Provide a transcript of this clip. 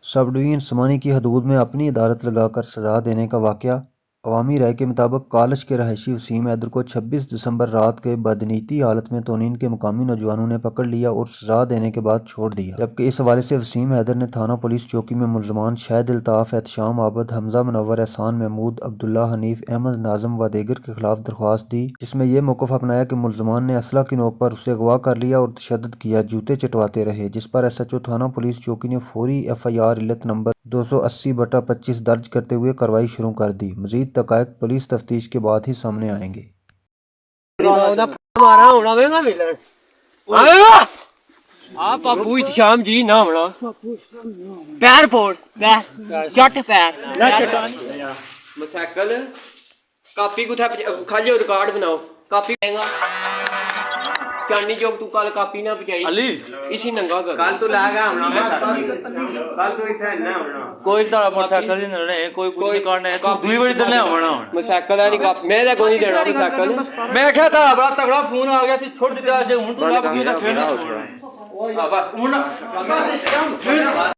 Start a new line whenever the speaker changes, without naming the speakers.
Sub division समानी की हदूद में अपनी अदालत लगाकर सजा देने का वाक़या। अवामी राय के मुताबिक कॉलेज के रहायशी वसीम हैदर को 26 दिसंबर रात के बदनीती हालत में तौनीन के मुकामी नौजवानों ने पकड़ लिया और सजा देने के बाद छोड़ दिया। जबकि इस हवाले से वसीम हैदर ने थाना पुलिस चौकी में मुल्ज़मान शाहिद अल्ताफ़, एहतशाम आबद, हमजा मुनव्वर, एहसान महमूद, अब्दुल्ला हनीफ, अहमद नाज़िम व दीगर के खिलाफ दरख्वास्त दी, जिसमें यह मौक़िफ़ अपनाया कि मुल्ज़मान ने असला की नोक पर उसे अगवा कर लिया और तशद्दुद किया, जूते चटवाते रहे, जिस पर SHO थाना पुलिस चौकी ने फौरी FIR इल्लत नंबर 280/25 दर्ज करते हुए कार्रवाई शुरू कर दी। मज़ीद हक़ाइक़ पुलिस तफ्तीश के बाद ही सामने आएंगे।
शाम जी ना होना पैर फोड़ पैर चट पैर मोटरसाइकिल कापी कुत्थै खाली रिकॉर्ड बनाओ कापी चांदी चौक तू कल कापी ना बचाई अली इसी नंगा कर कल तू लागा होना मैं कल तू इथे ना होना कोई तारा मोटरसाइकिल नहीं लेने कोई काटने तू दूई बड़ी दले होना मोटरसाइकिल वाली कापी मैं तो कोई नहीं देना मोटरसाइकिल मैं क्या तारा बड़ा तगड़ा फोन आ गया थी छोड़ दिया जे हुन तू लग गई ना फिर नहीं छोड़ना बस हुन